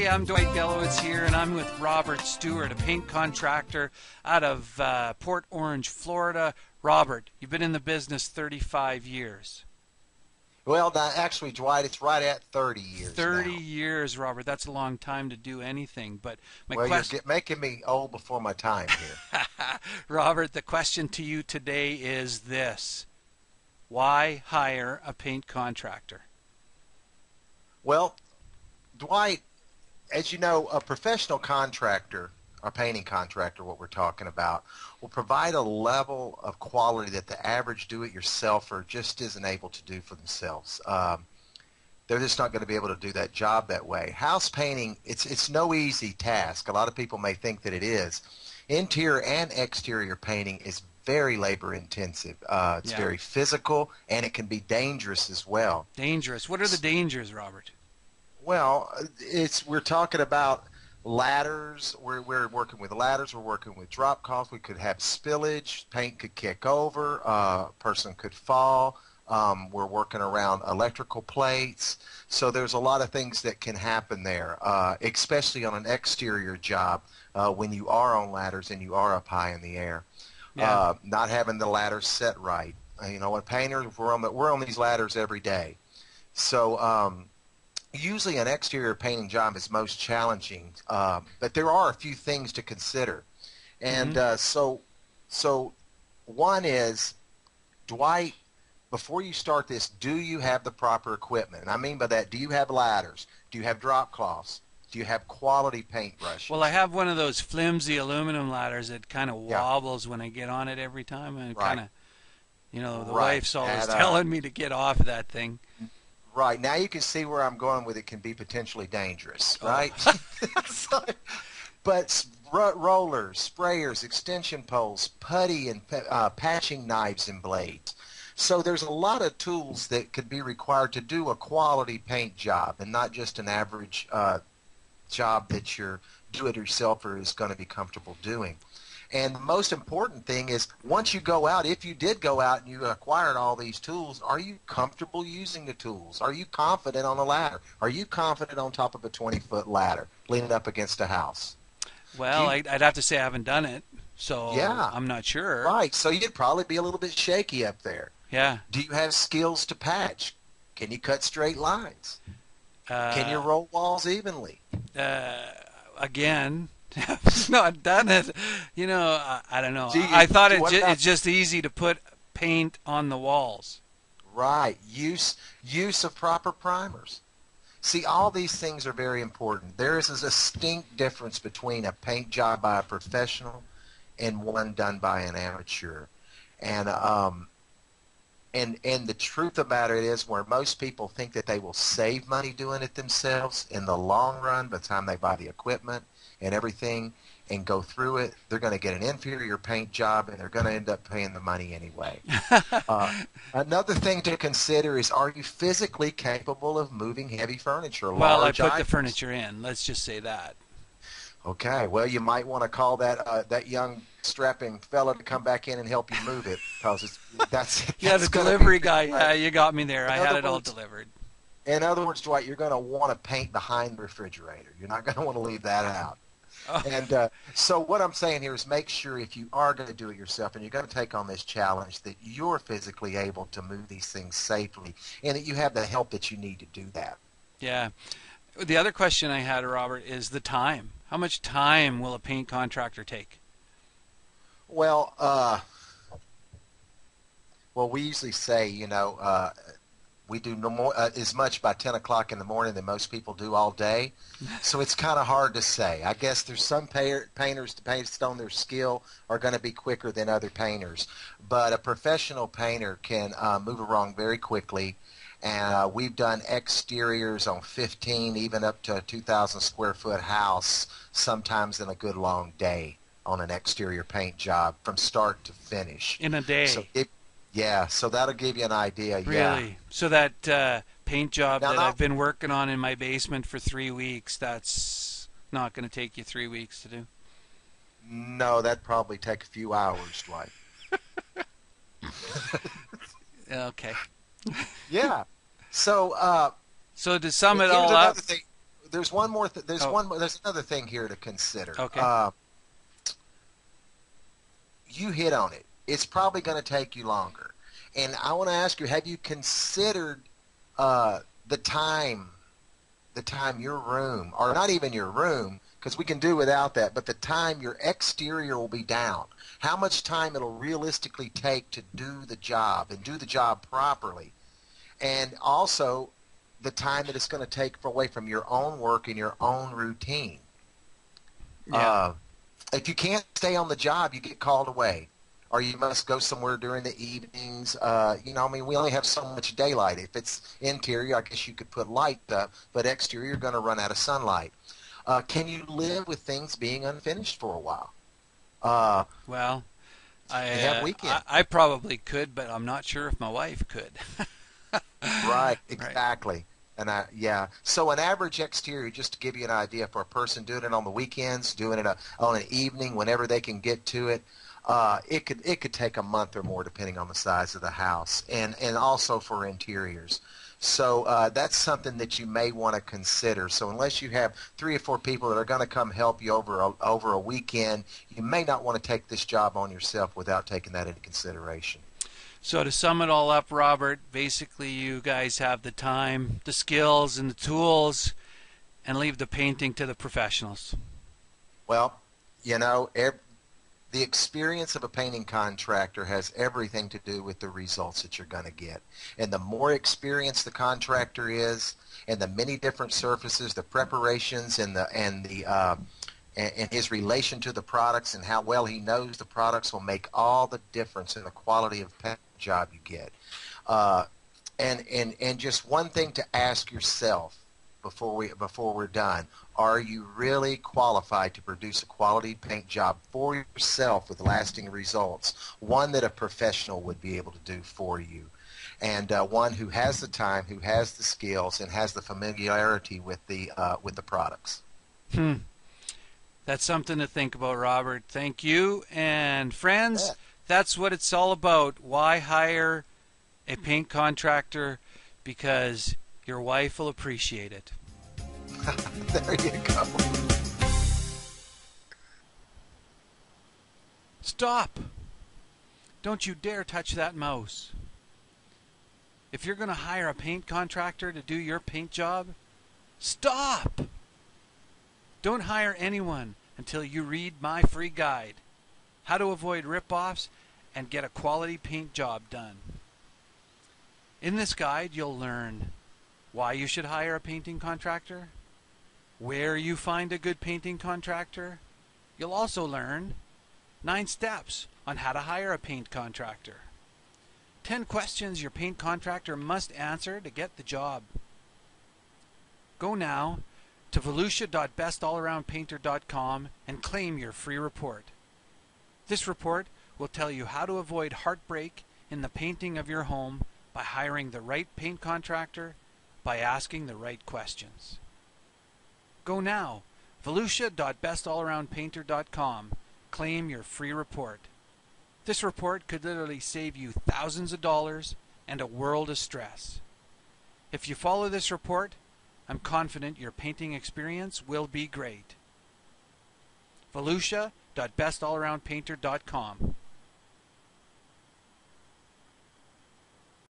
everybody, I'm Dwight Gelowitz here, and I'm with Robert Stewart, a paint contractor out of Port Orange, Florida. Robert, you've been in the business 35 years. Well, actually, Dwight, it's right at 30 years 30 now. years, Robert. That's a long time to do anything. But my Well, question, you're making me old before my time here. Robert, the question to you today is this: why hire a paint contractor? Well, Dwight, as you know, a professional contractor, a painting contractor, what we're talking about, will provide a level of quality that the average do-it-yourselfer just isn't able to do for themselves. They're just not going to be able to do that job that way. House painting, it's no easy task. A lot of people may think that it is. Interior and exterior painting is very labor intensive. It's very physical, and it can be dangerous as well. Dangerous. What are the dangers, Robert? Well, we're talking about ladders. We're working with ladders. We're working with drop cloths. We could have spillage. Paint could kick over. A person could fall. We're working around electrical plates. So there's a lot of things that can happen there, especially on an exterior job when you are on ladders and you are up high in the air. Not having the ladders set right. You know, a painter, we're on these ladders every day. So usually an exterior painting job is most challenging, but there are a few things to consider. And so one is, Dwight, before you start this, do you have the proper equipment? And I mean by that, do you have ladders? Do you have drop cloths? Do you have quality paintbrushes? Well, I have one of those flimsy aluminum ladders that kind of wobbles when I get on it every time. And kind of, you know, the wife's always telling me to get off of that thing. Right. Now you can see where I'm going with it can be potentially dangerous, right? But rollers, sprayers, extension poles, putty, and patching knives and blades. So there's a lot of tools that could be required to do a quality paint job and not just an average job that your do-it-yourselfer is going to be comfortable doing. And the most important thing is, once you go out, if you did go out and you acquired all these tools, are you comfortable using the tools? Are you confident on a ladder? Are you confident on top of a 20-foot ladder leaning up against a house? Well, I'd have to say I haven't done it, so I'm not sure. Right, so you'd probably be a little bit shaky up there. Yeah. Do you have skills to patch? Can you cut straight lines? Can you roll walls evenly? Again, I've not done it. You know, I don't know. I thought it's just easy to put paint on the walls. Right. Use of proper primers. See, all these things are very important. There is a distinct difference between a paint job by a professional and one done by an amateur. And the truth about it is, where most people think that they will save money doing it themselves, in the long run, by the time they buy the equipment and everything and go through it, they're going to get an inferior paint job, and they're going to end up paying the money anyway. Another thing to consider is, are you physically capable of moving heavy furniture? Well, I put the furniture in. Let's just say that. Okay. Well, you might want to call that young strapping fella to come back in and help you move it, because that's the delivery guy. Yeah, you got me there. I had it all delivered. In other words, Dwight, you're going to want to paint behind the refrigerator. You're not going to want to leave that out. Oh. And so what I'm saying here is, make sure, if you are going to do it yourself and you're going to take on this challenge, that you're physically able to move these things safely and that you have the help that you need to do that. Yeah. The other question I had, Robert, is the time. How much time will a paint contractor take? Well, we usually say, we do no more, as much by 10 o'clock in the morning than most people do all day. So it's kind of hard to say. I guess there's some painters, based on their skill, are going to be quicker than other painters. But a professional painter can move around very quickly. And we've done exteriors on 15, even up to a 2,000 square foot house, sometimes in a good long day on an exterior paint job from start to finish. In a day? So that'll give you an idea. Really? Yeah. So that paint job I've been working on in my basement for 3 weeks, that's not going to take you 3 weeks to do? No, that'd probably take a few hours, Dwight. Okay. Yeah. So to sum it all up, there's one more. There's Oh, one. There's another thing here to consider. okay. You hit on it. It's probably going to take you longer. And I want to ask you, have you considered the time your room, or not even your room, because we can do without that, but the time your exterior will be down, how much time it'll realistically take to do the job and do the job properly, and also the time that it's going to take away from your own work and your own routine. Yeah. If you can't stay on the job, you get called away, or you must go somewhere during the evenings. I mean, we only have so much daylight. If it's interior, I guess you could put light up, but exterior, you're going to run out of sunlight. Can you live with things being unfinished for a while? Well, You have weekends. I probably could, but I'm not sure if my wife could. Right, Right. exactly. And yeah. So an average exterior, just to give you an idea, for a person doing it on the weekends, doing it on an evening, whenever they can get to it, it could take a month or more, depending on the size of the house, and also for interiors. So that's something that you may want to consider. So unless you have 3 or 4 people that are going to come help you over a weekend, you may not want to take this job on yourself without taking that into consideration. So to sum it all up, Robert, basically you guys have the time, the skills, and the tools, and leave the painting to the professionals. Well, you know, the experience of a painting contractor has everything to do with the results that you're going to get. And the more experienced the contractor is, and the many different surfaces, the preparations, and his relation to the products, and how well he knows the products, will make all the difference in the quality of paint job you get. And just one thing to ask yourself before we're done: are you really qualified to produce a quality paint job for yourself with lasting results? One that a professional would be able to do for you, and one who has the time, who has the skills, and has the familiarity with the products. Hmm. That's something to think about, Robert. Thank you. And friends, Yeah. that's what it's all about. Why hire a paint contractor? Because your wife will appreciate it. There you go. Stop! Don't you dare touch that mouse. If you're going to hire a paint contractor to do your paint job, stop! Don't hire anyone until you read my free guide, How to Avoid Rip-Offs and Get a Quality Paint Job Done. In this guide, you'll learn why you should hire a painting contractor, where you find a good painting contractor. You'll also learn 9 steps on how to hire a paint contractor, 10 questions your paint contractor must answer to get the job. Go now to volusia.bestallaroundpainter.com and claim your free report. This report will tell you how to avoid heartbreak in the painting of your home by hiring the right paint contractor, by asking the right questions. Go now, volusia.bestallaroundpainter.com. Claim your free report. This report could literally save you thousands of dollars and a world of stress. If you follow this report, I'm confident your painting experience will be great. volusia.bestallaroundpainter.com.